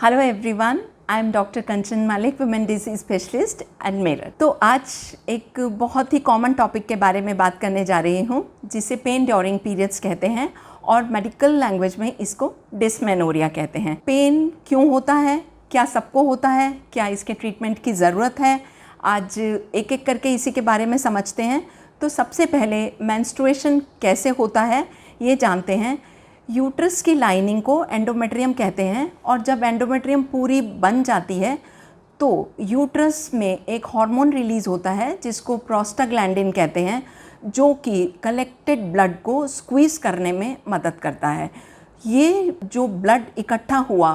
Hello everyone, I am doctor Kanchan Malik, women disease specialist at Meerut. तो आज एक बहुत ही कॉमन टॉपिक के बारे में बात करने जा रही हूँ, जिसे पेन ड्यूरिंग पीरियड्स कहते हैं और मेडिकल लैंग्वेज में इसको डिस्मेनोरिया कहते हैं। पेन क्यों होता है, क्या सबको होता है, क्या इसके ट्रीटमेंट की ज़रूरत है, आज एक एक करके इसी के बारे में समझते हैं। तो सबसे पहले मेंस्ट्रुएशन कैसे होता है ये जानते हैं। यूट्रस की लाइनिंग को एंडोमेट्रियम कहते हैं और जब एंडोमेट्रियम पूरी बन जाती है तो यूट्रस में एक हार्मोन रिलीज़ होता है जिसको प्रोस्टाग्लैंडिन कहते हैं, जो कि कलेक्टेड ब्लड को स्क्वीज़ करने में मदद करता है। ये जो ब्लड इकट्ठा हुआ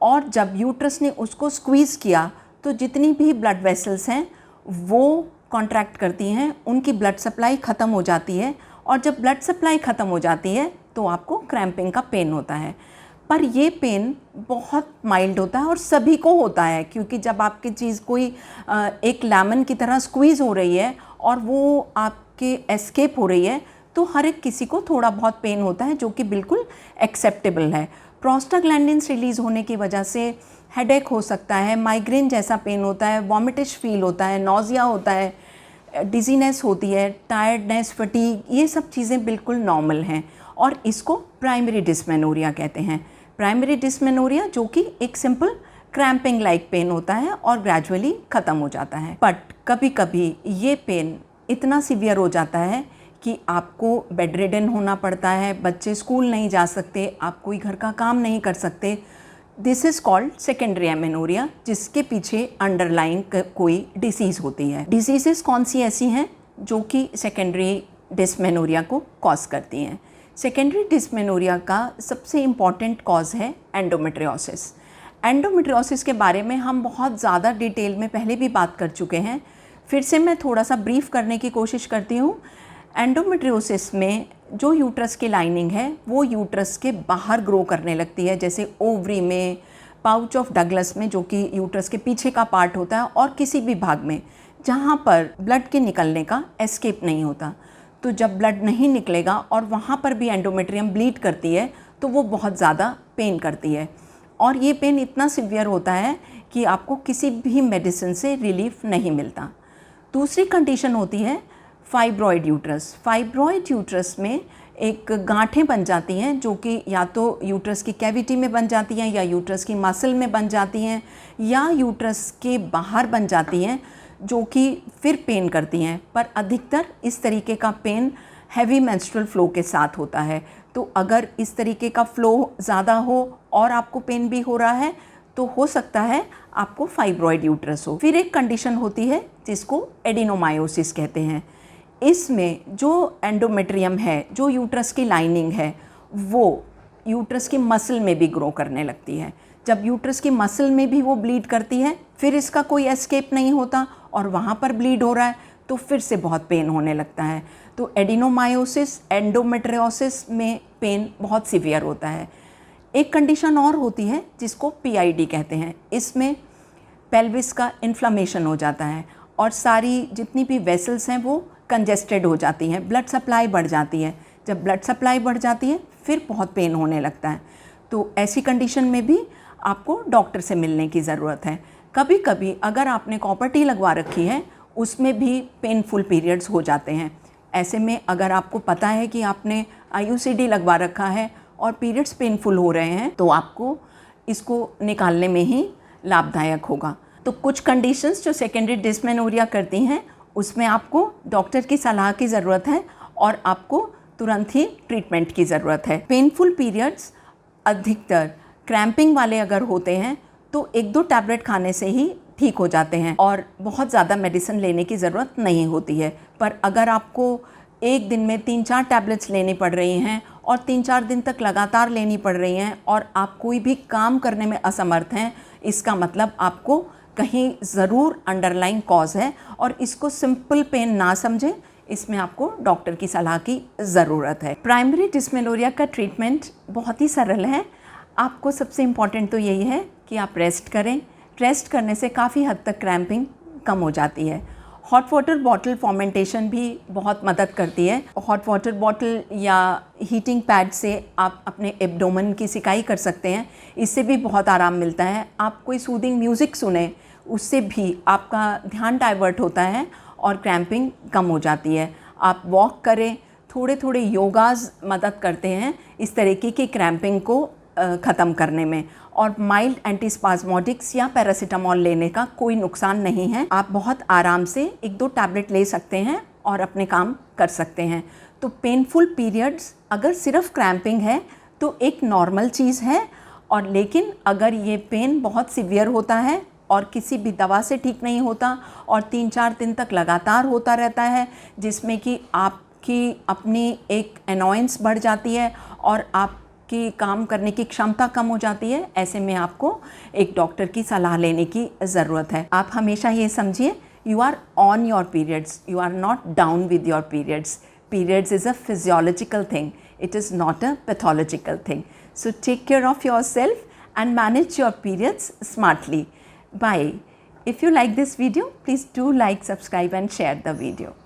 और जब यूट्रस ने उसको स्क्वीज़ किया तो जितनी भी ब्लड वेसल्स हैं वो कॉन्ट्रैक्ट करती हैं, उनकी ब्लड सप्लाई ख़त्म हो जाती है और जब ब्लड सप्लाई ख़त्म हो जाती है तो आपको क्रैम्पिंग का पेन होता है। पर ये पेन बहुत माइल्ड होता है और सभी को होता है, क्योंकि जब आपकी चीज़ कोई एक लेमन की तरह स्क्वीज़ हो रही है और वो आपके एस्केप हो रही है तो हर एक किसी को थोड़ा बहुत पेन होता है, जो कि बिल्कुल एक्सेप्टेबल है। प्रोस्टाग्लैंडिन्स रिलीज़ होने की वजह से हेडेक हो सकता है, माइग्रेन जैसा पेन होता है, वॉमिटिश फील होता है, नॉजिया होता है, डिजीनेस होती है, टायर्डनेस, फटीग, ये सब चीज़ें बिल्कुल नॉर्मल हैं और इसको प्राइमरी डिस्मेनोरिया कहते हैं। प्राइमरी डिस्मेनोरिया जो कि एक सिंपल क्रैम्पिंग लाइक पेन होता है और ग्रेजुअली ख़त्म हो जाता है। बट कभी कभी ये पेन इतना सीवियर हो जाता है कि आपको बेड रिडन होना पड़ता है, बच्चे स्कूल नहीं जा सकते, आप कोई घर का काम नहीं कर सकते। This is called secondary amenorrhea, जिसके पीछे अंडरलाइंग कोई डिसीज़ होती है। डिसीज़ेस कौन सी ऐसी हैं जो कि सेकेंडरी डिस्मेनोरिया को कॉज करती हैं? सेकेंडरी डिस्मेनोरिया का सबसे इम्पॉर्टेंट कॉज है एंडोमेट्रियोसिस। एंडोमेट्रियोसिस के बारे में हम बहुत ज़्यादा डिटेल में पहले भी बात कर चुके हैं, फिर से मैं थोड़ा सा ब्रीफ करने की कोशिश करती हूँ। एंडोमेट्रियोसिस में जो यूट्रस की लाइनिंग है वो यूट्रस के बाहर ग्रो करने लगती है, जैसे ओवरी में, पाउच ऑफ डगलस में जो कि यूट्रस के पीछे का पार्ट होता है, और किसी भी भाग में जहाँ पर ब्लड के निकलने का एस्केप नहीं होता। तो जब ब्लड नहीं निकलेगा और वहाँ पर भी एंडोमेट्रियम ब्लीड करती है तो वो बहुत ज़्यादा पेन करती है और ये पेन इतना सिवियर होता है कि आपको किसी भी मेडिसिन से रिलीफ नहीं मिलता। दूसरी कंडीशन होती है फाइब्रॉइड यूट्रस। फाइब्रॉइड यूट्रस में एक गांठें बन जाती हैं जो कि या तो यूट्रस की कैविटी में बन जाती हैं या यूट्रस की मसल में बन जाती हैं या यूट्रस के बाहर बन जाती हैं, जो कि फिर पेन करती हैं। पर अधिकतर इस तरीके का पेन हैवी मेंस्ट्रुअल फ्लो के साथ होता है। तो अगर इस तरीके का फ्लो ज़्यादा हो और आपको पेन भी हो रहा है तो हो सकता है आपको फाइब्रॉइड यूट्रस हो। फिर एक कंडीशन होती है जिसको एडिनोमायोसिस कहते हैं। इसमें जो एंडोमेट्रियम है, जो यूट्रस की लाइनिंग है, वो यूट्रस की मसल में भी ग्रो करने लगती है। जब यूट्रस की मसल में भी वो ब्लीड करती है, फिर इसका कोई एस्केप नहीं होता और वहाँ पर ब्लीड हो रहा है तो फिर से बहुत पेन होने लगता है। तो एडिनोमायोसिस, एंडोमेट्रियोसिस में पेन बहुत सीवियर होता है। एक कंडीशन और होती है जिसको पीआईडी कहते हैं। इसमें पेल्विस का इन्फ्लामेशन हो जाता है और सारी जितनी भी वेसल्स हैं वो कंजेस्टेड हो जाती हैं, ब्लड सप्लाई बढ़ जाती है। जब ब्लड सप्लाई बढ़ जाती है फिर बहुत पेन होने लगता है। तो ऐसी कंडीशन में भी आपको डॉक्टर से मिलने की ज़रूरत है। कभी कभी अगर आपने कॉपर टी लगवा रखी है उसमें भी पेनफुल पीरियड्स हो जाते हैं। ऐसे में अगर आपको पता है कि आपने आईयूसीडी लगवा रखा है और पीरियड्स पेनफुल हो रहे हैं तो आपको इसको निकालने में ही लाभदायक होगा। तो कुछ कंडीशंस जो सेकेंडरी डिस्मेनोरिया करती हैं उसमें आपको डॉक्टर की सलाह की ज़रूरत है और आपको तुरंत ही ट्रीटमेंट की ज़रूरत है। पेनफुल पीरियड्स अधिकतर क्रैम्पिंग वाले अगर होते हैं तो 1-2 टैबलेट खाने से ही ठीक हो जाते हैं और बहुत ज़्यादा मेडिसिन लेने की ज़रूरत नहीं होती है। पर अगर आपको एक दिन में 3-4 टैबलेट्स लेनी पड़ रही हैं और 3-4 दिन तक लगातार लेनी पड़ रही हैं और आप कोई भी काम करने में असमर्थ हैं, इसका मतलब आपको कहीं ज़रूर अंडरलाइंग कॉज है और इसको सिंपल पेन ना समझें, इसमें आपको डॉक्टर की सलाह की ज़रूरत है। प्राइमरी डिस्मेनोरिया का ट्रीटमेंट बहुत ही सरल है। आपको सबसे इम्पॉर्टेंट तो यही है कि आप रेस्ट करें। रेस्ट करने से काफ़ी हद तक क्रैम्पिंग कम हो जाती है। हॉट वाटर बॉटल फॉर्मेंटेशन भी बहुत मदद करती है। हॉट वाटर बॉटल या हीटिंग पैड से आप अपने एब्डोमेन की सिकाई कर सकते हैं, इससे भी बहुत आराम मिलता है। आप कोई सूदिंग म्यूज़िक सुने, उससे भी आपका ध्यान डाइवर्ट होता है और क्रैम्पिंग कम हो जाती है। आप वॉक करें, थोड़े थोड़े योगाज़ मदद करते हैं इस तरीके की क्रैम्पिंग को ख़त्म करने में। और माइल्ड एंटीस्पाज़मोटिक्स या पैरासीटामॉल लेने का कोई नुकसान नहीं है। आप बहुत आराम से 1-2 टैबलेट ले सकते हैं और अपने काम कर सकते हैं। तो पेनफुल पीरियड्स अगर सिर्फ क्रैम्पिंग है तो एक नॉर्मल चीज़ है, और लेकिन अगर ये पेन बहुत सीवियर होता है और किसी भी दवा से ठीक नहीं होता और 3-4 दिन तक लगातार होता रहता है, जिसमें कि आपकी अपनी एक अनॉयंस बढ़ जाती है और आपकी काम करने की क्षमता कम हो जाती है, ऐसे में आपको एक डॉक्टर की सलाह लेने की ज़रूरत है। आप हमेशा ये समझिए, you are on your periods, you are not down with your periods. Periods is a physiological thing, it is not a pathological thing. So take care of yourself and manage your periods smartly. Bye. If you like this video, please do like, subscribe and share the video.